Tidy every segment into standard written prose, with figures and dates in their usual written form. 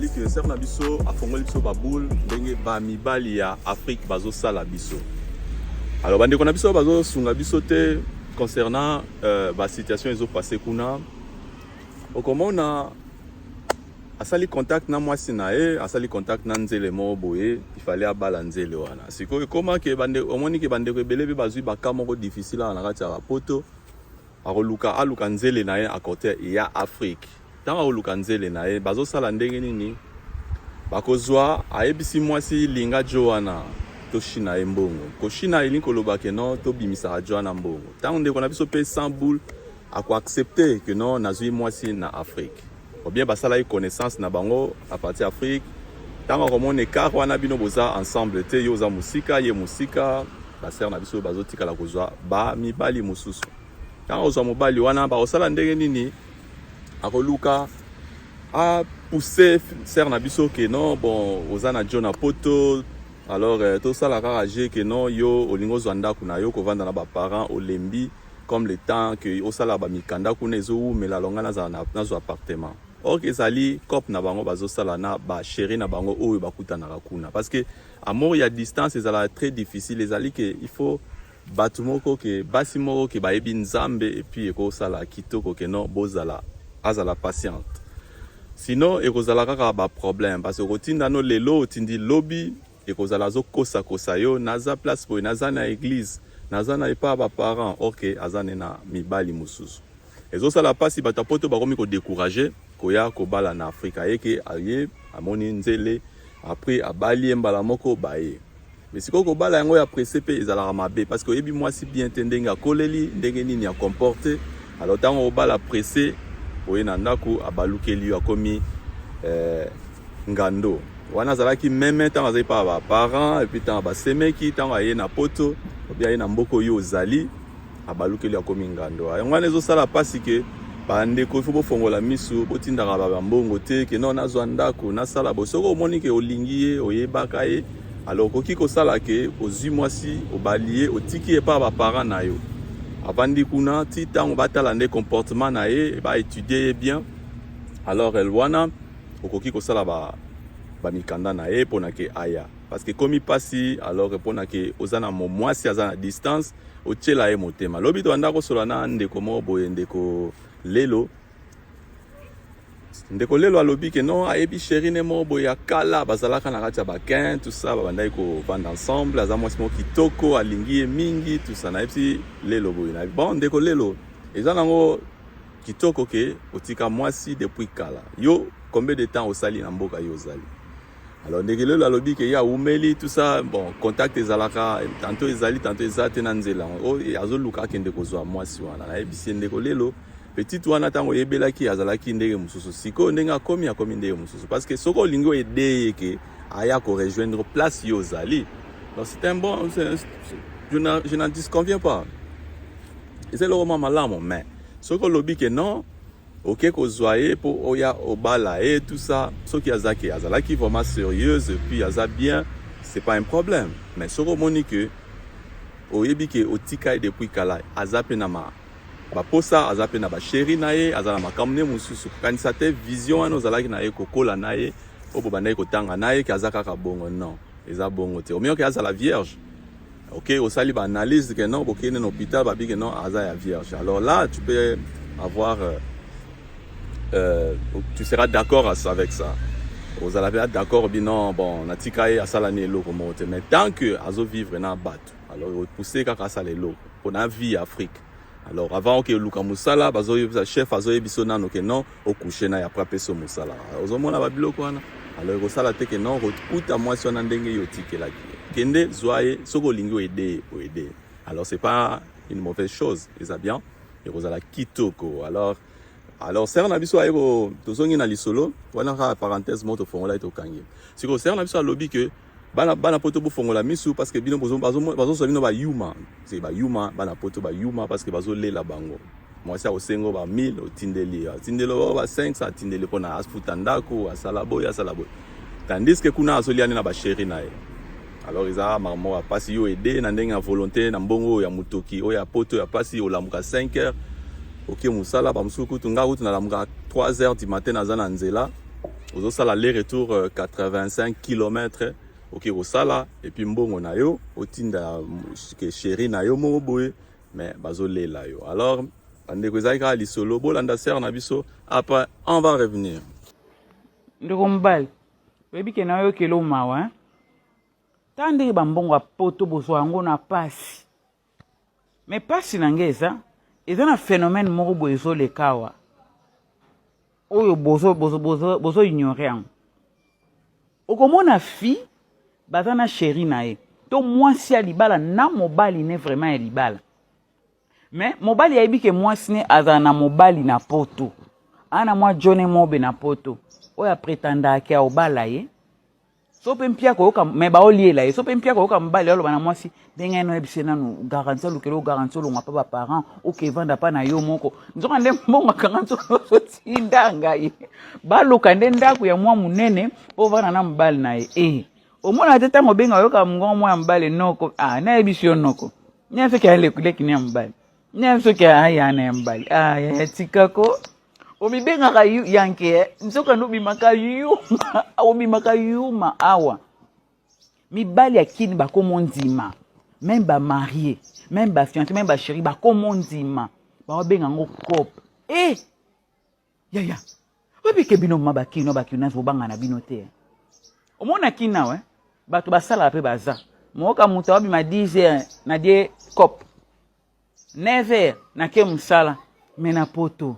ezali que ser na biso afongoli biso baboule ndenge bamibali ya Afrique bazosala biso. Alors bandeko na biso bazosunga biso te concernant situation ezopase kuna. Okomona asali contact na mwasi na ye, asali contact na nzele mo boye, il fallait abala nzele wana. Sikoyo koma ke bande omoni ke bandeko ebele be bazwi bakama ko difficile na kati ya rapoto. Aluka nzele na ye à côté ya Afrique. Tant aluka nzele na ye bazosala ndenge nini? Bakozwa ayebisi mwasi linga Joana to shina ye mbongo. Ko shina ili koloba ke non to bimisa Joana mbongo. Tant ndeko na biso pe 100 boules ako accepter que non nazwi mwasi na Afrique. Ou bien basala y connaissance na bango à partir Afrique. Tant on écart wana bino boza ensemble te yo za musika ye musika baser na biso bazotika la kozwa ba mibali mususu. Tant ozwa mobali wana ba osala ndenge nini akoluka a pousser ser na biso que non bon ozana John poto alors tout ça la rage que non yo olingo zwanda kuna yo ko vanda na ba parents olembi comme le temps que osala ba mikanda kuna ezo mais la longa na zo appartement. Or ezali cop na bango bazosala na ba chéri na bango oyo bakutana kuna parce que amour ya distance ezala très difficile ezali que il faut batumoko ke basimoko ke baebi nzambe et puis ekosala kitoko ke non bozala azala patiente. Sinon ekozala kaka ba problème parce que kotinda no lelo otindi lobby ekozala zo kosa yo naza place po naza na église naza na epa ba parents OK azane na mibali mususu. Ezosala pasi batapoto bakomi ko décourager koya ko bala na Afrika yeke aye amoni nzele après abali mbala moko baye. Mais si ko bala yango ya pressé pe ezala mabe parce que yebi moi si bien tendenga koleli ndenge nini ya comporter alors tant bala pressé oyena ndako abalukeli akomi ngando wana zalaki même temps azai pa ba parents et puis tant ba semeki tant aye na poto ou bien na mboko yo zali abalukeli akomi ngando yango wana ezosala pasi ke bandeko il faut bofongola misu botindaka ba mbongo te ke non nazwa ndako nasala bosoko omoni ke olingi ye oyebaka ye alors koki kosala ke ozwi mwasi obaliye otiki epa ba parents na yo avandi kuna ti tango batala nde comportement na ye ba étudier bien alors el wana okoki kosala ba mikanda na ye pona ke aya parce que komi pasi alors pona ke ozana mo mwasi azana distance otiela ye motema lobi to andako sola na ndeko mo boye ndeko lelo alobi ke non ayebi chéri ne mo boya kala bazalaka na kati ya bakin tout ça babandaki kovanda ensemble aza mwasi mo kitoko alingi ye mingi tout ça nayebi lelo boye na bon ndeko lelo eza nango kitoko ke otika mwasi depuis kala yo combien de temps osali na mboka yo ozali alors ndeko lelo alobi ke ya umeli tout ça bon contact ezalaka tantôt ezali tantôt ezate na nzela o azoluka akende kozwa mwasi wana nayebi ndeko lelo petit wana tango yebelaki azalaki ndenge mususu siko ndenge akomi ndenge mususu parce que soko lingo ede ke aya ko rejoindre place yo zali donc c'est un bon je n'en disconviens pas et c'est le roman malamu mais soko lobi ke non OK ko zoyer pour oya obala et tout ça soki azaki azalaki vraiment sérieuse et puis aza bien c'est pas un problème mais soko moni que oyebi ke otika depuis kala azape na ma baposa azape na ba chéri na ye azala makamne mususu kanisa te vision wana ozalaki na ye kokola na ye obo bandai kotanga na ye ke azaka ka bongo non eza bongo te omio ke azala vierge OK osali ba analyse que non bokene na hôpital babi que non aza ya vierge alors là tu peux avoir tu seras d'accord avec ça ozala bien d'accord bien non bon natika ye asala ne loko mote mais tant que azo vivre na bato alors pousser kaka sala loko pour na vie Afrique. Alors avant que Luka Musala bazoye chef azoye bisona no ke non au coucher na ya prapeso Musala ozomona babiloko wana alors osala te ke non rokuta mwasi wana ndenge yotikela kende zoye soko lingo aider alors c'est pas une mauvaise chose ça bien et ozala kitoko alors ser na biso ayeko tozongi na lisolo wana ka parenthèse moto fongola to kangi siko ser na biso alobi ke bana poto bofongola misu parce que bino bazo bino ba yuma c'est ba yuma bana poto ba yuma parce que bazo lela bango moi ça osengo ba 1000 otindelo ba 500 atindele pona asfuta ndako asala boy tandis que kuna azoliane na ba chéri na ye alors isa marmo a pasi yo aider na ndenge volonté na mbongo ya mutoki o ya poto ya pasi o lamuka 5h OK musala ba musuku tunga utu na lamuka 3h du matin na zana nzela ozo sala aller-retour 85 km ok osala et puis mbongo na yo otinda ke chéri na yo mo boye mais bazo lela yo. Alors bandeko ezalika lisolo bolanda ser na biso après on va revenir. Ndeko mbali webi ke na yo kelo mawa tande bambongo poto bozo yango na pasi mais pasi nangeza eza na phénomène moko boye zo lekawa oyo bozo ignorer yango okomona fi baza na chéri na ye to mwasi ya libala na mobali ne vraiment ya libala mais mobali ayebi ke mwasi ne aza na mobali na poto ana mwa jone mobe na poto oyo apretandaki aobala ye so mpe mpia koyoka me baoliela ye so mpe mpia koyoka mobali aloba na mwasi ndenge no yebise nanu garanti alukeli ogaranti olongwa mpa baparent okevanda mpa na yo moko nzoka nde mbongo garanti ozotinda ngai baluka nde ndako ya mwa monene mpo vana na mobali na ye omona te ntango obenga oyoka mongongo mwa ya mobali noko nayebisi yo noko nya soki ayalekuleki ni ya mobali nya soki ayana ya mobali ya tikako omibengaka yanke nzoka nobimaka yuma omimaka yuma awa mibali ya kini bakomo ndima même bamarie même bafiancé même bachéri bakomo ndima baobenga ngo cope yaya webike bino ma bakino nazo bobanga na bino te omona kina we bato basala pe baza moka mutu abima 10h na die cope 9h na ke musala mena poto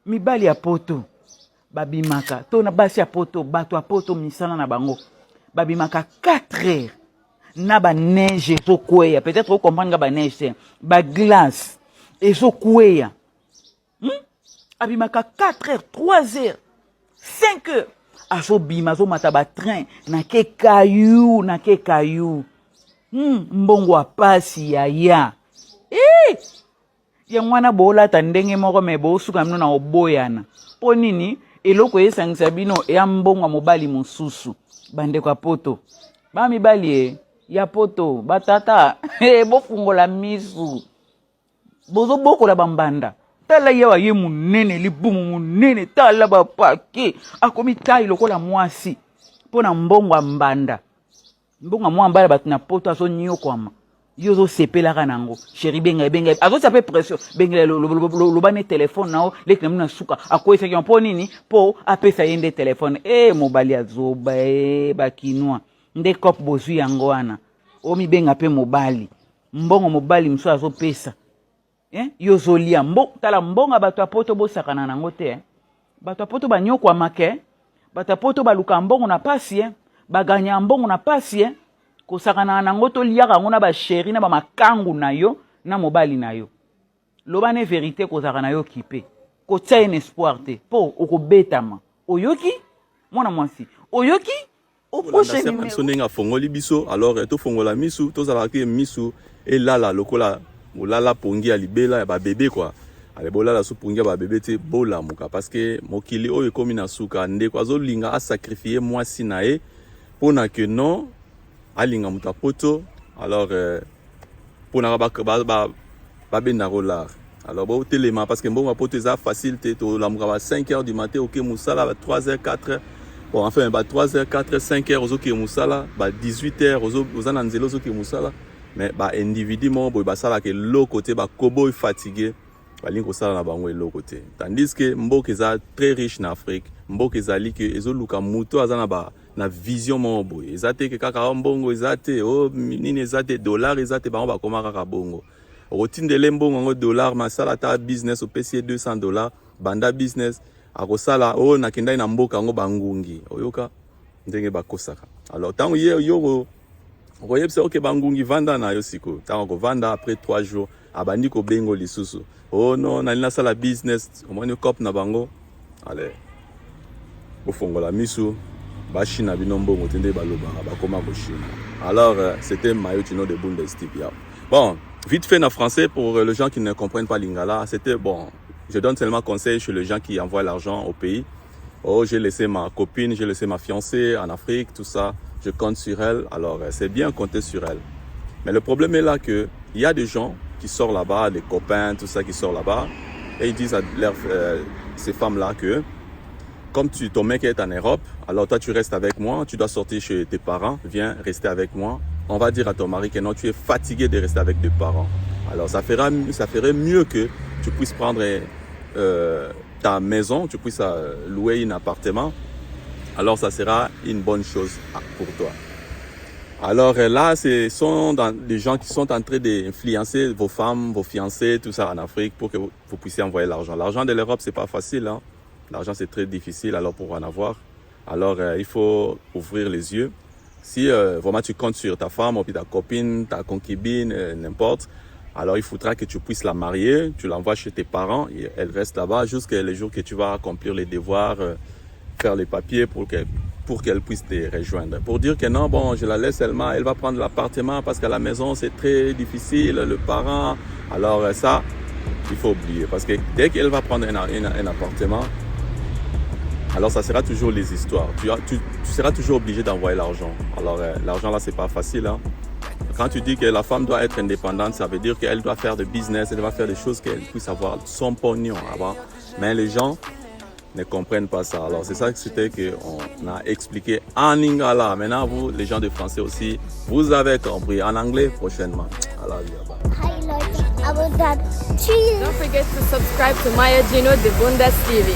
mibali ya poto babimaka to na basi ya poto bato ya poto misala na bango babimaka 4h na ba neige ezokweya peut-être vous comprendre ba neige ba glace ezokweya abimaka 4h 3h 5h azobima azomata ba train na ke kayu mbongo apasi ya ya mwana bolata ndenge moko me bosuka mino na oboyana po nini eloko esangisa bino ya mbongo mobali mosusu bandeko ya poto bamibali ya poto batata bofungola misu bozobokola bambanda tala yewa ye munene libumu munene tala bapake akomi tai lokola mwasi mpona mbongo ya mbanda mbongo mwa mbala bato na poto azonyokwama yozo sepelaka nango chéri benga azo sape pression benga lobane téléphone nao lekina muna suka akoyesaki mpo nini po apesa ye nde téléphone mobali azoba bakinwa nde cop bozwi yango wana omibenga pe mobali mbongo mobali mso azopesa yozolia tala mbongo bato apoto bosakana nango te bato apoto banyokwama ke bato apoto baluka mbongo na pasi baganya mbongo na pasi kosakana nango toliaka yango na basheri na bamakangu na yo na mobali na yo loba ne vérité kozaka na yo kipe kotia en espoir te po okobetama oyoki mwana mwasi oyoki oproche numéro ndenge afongoli biso alors tofongola misu tozalaka misu elala lokola olala pongi ya libela ya babebe quoi ale bolala so pongi ya babebe te bolamuka parce que mokili oyo ekomi na suka ndeko azolinga asacrifier mwasi na ye mpona ke non alinga muta poto alors pona babenda rolar alors bo telema parce que mbongo poto eza facile te to la muka ba 5h du matin OK musala ba 3h 4h bon enfin ba 3h 4h 5h ozo ke musala ba 18h ozo na nzelo ozo ke musala mais ba individu mo bo basala ke lo côté ba kobo fatigué balingo sala na bango lo côté tandis que mboka eza très riche na Afrique mboka ezali ke ezoluka muto azana ba na vision mo boye ezate ke kaka mbongo ezate nini ezate dollar ezate bango bakoma kaka bongo otindele mbongo ngo dollar masala ta business au PC $200 banda business akosala nakenda na mboka ngo bangungi oyoka ndenge bakosaka alors tango yo oyebisa OK bangungi vanda na yo siko tango ko vanda après 3 jours abandi ko bengo lisusu non nalina sala business omoni cop na bango allez ofongola misu bachina binombo tende baloba bakoma ko china alors c'était Mayo Tino de Bundesliga. Bon vite fait en français pour les gens qui ne comprennent pas lingala c'était bon je donne seulement conseil chez les gens qui envoient l'argent au pays. J'ai laissé ma copine, j'ai laissé ma fiancée en Afrique, tout ça. Je compte sur elle. Alors, c'est bien compter sur elle. Mais le problème est là que il y a des gens qui sortent là-bas, des copains, tout ça qui sortent là-bas. Et ils disent à ces femmes-là que comme ton mec est en Europe, alors toi tu restes avec moi, tu dois sortir chez tes parents, viens rester avec moi. On va dire à ton mari que non, tu es fatigué de rester avec tes parents. Alors ça ferait mieux que tu puisses prendre ta maison, tu puisses louer un appartement. Alors ça sera une bonne chose pour toi. Alors là, ce sont des gens qui sont en train d'influencer vos femmes, vos fiancés, tout ça en Afrique pour que vous puissiez envoyer l'argent. L'argent de l'Europe, c'est pas facile. Hein? L'argent, c'est très difficile alors pour en avoir. Alors il faut ouvrir les yeux. Si vraiment tu comptes sur ta femme ou ta copine, ta concubine, n'importe, alors il faudra que tu puisses la marier, tu l'envoies chez tes parents, et elle reste là-bas jusqu'à les jours que tu vas accomplir les devoirs, faire les papiers pour qu'elle puisse te rejoindre. Pour dire que non, bon, je la laisse seulement, elle va prendre l'appartement parce qu'à la maison c'est très difficile, le parent. Alors ça, il faut oublier parce que dès qu'elle va prendre un appartement, alors ça sera toujours les histoires. Tu seras toujours obligé d'envoyer l'argent. Alors l'argent là, c'est pas facile. Hein? Quand tu dis que la femme doit être indépendante, ça veut dire qu'elle doit faire de business, elle doit faire des choses qu'elle puisse avoir son pognon avant. Mais les gens ne comprennent pas ça. Alors c'est ça que c'était qu'on a expliqué en lingala. Maintenant vous, les gens de français aussi, vous avez compris. En anglais prochainement. Alors, Hi Leute, aber dann tschüss. Don't forget to subscribe to Maya Gino de Bundes TV.